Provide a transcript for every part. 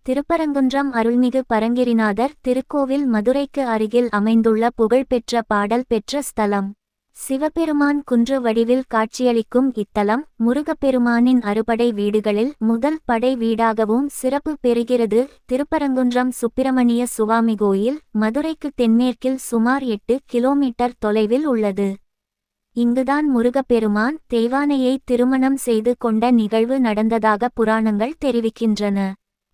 திருப்பரங்குன்றம் அருள்மிகு பரங்கிரிநாதர் திருக்கோவில் மதுரைக்கு அருகில் அமைந்துள்ள புகழ்பெற்ற பாடல் பெற்ற ஸ்தலம். சிவபெருமான் குன்று வடிவில் காட்சியளிக்கும் இத்தலம் முருகப்பெருமானின் அறுபடை வீடுகளில் முதல் படை வீடாகவும் சிறப்பு பெறுகிறது. திருப்பரங்குன்றம் சுப்பிரமணிய சுவாமி கோயில் மதுரைக்கு தென்மேற்கில் சுமார் 8 கிலோமீட்டர் தொலைவில் உள்ளது. இங்குதான் முருகப்பெருமான் தெய்வானையை திருமணம் செய்து கொண்ட நிகழ்வு நடந்ததாக புராணங்கள் தெரிவிக்கின்றன.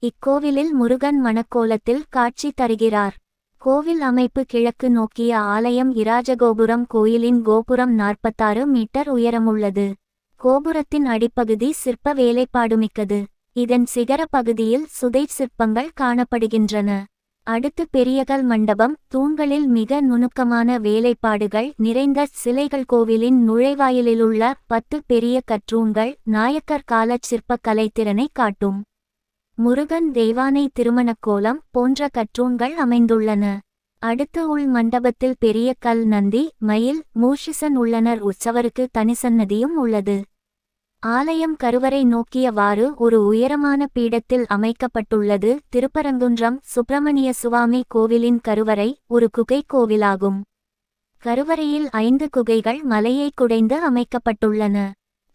இக்கோவிலில் முருகன் மணக்கோலத்தில் காட்சி தருகிறார். கோவில் அமைப்பு கிழக்கு நோக்கிய ஆலயம் இராஜகோபுரம். கோயிலின் கோபுரம் 46 மீட்டர் உயரமுள்ளது. கோபுரத்தின் அடிப்பகுதி சிற்ப வேலைப்பாடுமிக்கது. இதன் சிகர பகுதியில் சுதை சிற்பங்கள் காணப்படுகின்றன. அடுத்து பெரியகல் மண்டபம். தூண்களில் மிக நுணுக்கமான வேலைப்பாடுகள் நிறைந்த சிலைகள். கோவிலின் நுழைவாயிலிலுள்ள 10 பெரிய கற்றூண்கள் நாயக்கர் கால சிற்ப கலைத்திறனை காட்டும். முருகன் தெய்வானை திருமணக்கோலம் போன்ற கற்றூண்கள் அமைந்துள்ளன. அடுத்து உள் மண்டபத்தில் பெரிய கல் நந்தி மயில் மூஷிசன் உள்ளனர். உற்சவருக்கு தனிசன்னதியும் உள்ளது. ஆலயம் கருவறை நோக்கியவாறு ஒரு உயரமான பீடத்தில் அமைக்கப்பட்டுள்ளது. திருப்பரங்குன்றம் சுப்பிரமணிய சுவாமி கோவிலின் கருவறை ஒரு குகை கோவிலாகும். கருவறையில் 5 குகைகள் மலையை குடைந்து அமைக்கப்பட்டுள்ளன.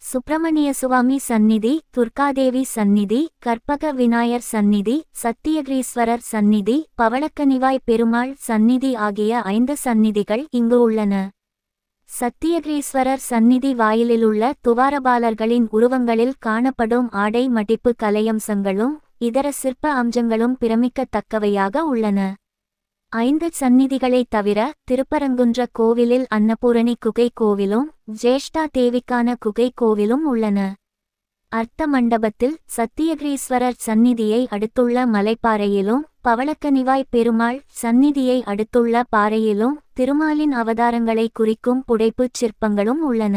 சுப்பிரமணிய சுவாமி சந்நிதி, துர்காதேவி சந்நிதி, கற்பக விநாயகர் சந்நிதி, சத்தியகிரீஸ்வரர் சந்நிதி, பவளக்கனிவாய் பெருமாள் சந்நிதி ஆகிய 5 சந்நிதிகள் இங்கு உள்ளன. சத்தியகிரீஸ்வரர் சந்நிதி வாயிலிலுள்ள துவாரபாலர்களின் உருவங்களில் காணப்படும் ஆடை மடிப்பு கலையம்சங்களும் இதர சிற்ப அம்சங்களும் பிரமிக்கத்தக்கவையாக உள்ளன. 5 சந்நிதிகளை தவிர திருப்பரங்குன்ற கோவிலில் அன்னபூரணி குகை கோவிலும் ஜேஷ்டா தேவிக்கான குகை கோவிலும் உள்ளன. அர்த்த மண்டபத்தில் சத்தியகிரீஸ்வரர் சந்நிதியை அடுத்துள்ள மலைப்பாறையிலும் பவளக்கனிவாய் பெருமாள் சந்நிதியை அடுத்துள்ள பாறையிலும் திருமாலின் அவதாரங்களை குறிக்கும் புடைப்புச் சிற்பங்களும் உள்ளன.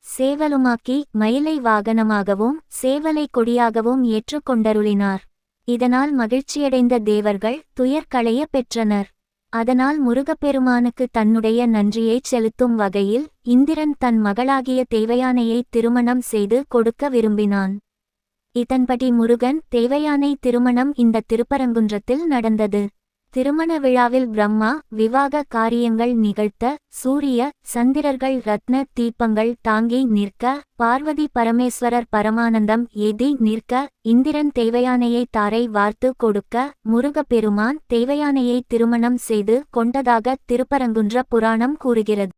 சேவலுமாக்கி மயிலை வாகனமாகவும் சேவலை கொடியாகவும் ஏற்றுக்கொண்டருளினார். இதனால் மகிழ்ச்சியடைந்த தேவர்கள் துயர் களைய பெற்றனர். அதனால் முருகப்பெருமானுக்கு தன்னுடைய நன்றியைச் செலுத்தும் வகையில் இந்திரன் தன் மகளாகிய தேவயானையை திருமணம் செய்து கொடுக்க விரும்பினான். இதன்படி முருகன் தேவயானை திருமணம் இந்த திருப்பரங்குன்றத்தில் நடந்தது. திருமண விழாவில் பிரம்மா விவாக காரியங்கள் நிகழ்த்த சூரிய சந்திரர்கள் ரத்ன தீபங்கள் தாங்கி நிற்க, பார்வதி பரமேஸ்வரர் பரமானந்தம் ஏதி நிற்க, இந்திரன் தேவயானையை தாரை வார்த்து கொடுக்க முருகப்பெருமான் தேவயானையை திருமணம் செய்து கொண்டதாக திருப்பரங்குன்ற புராணம் கூறுகிறது.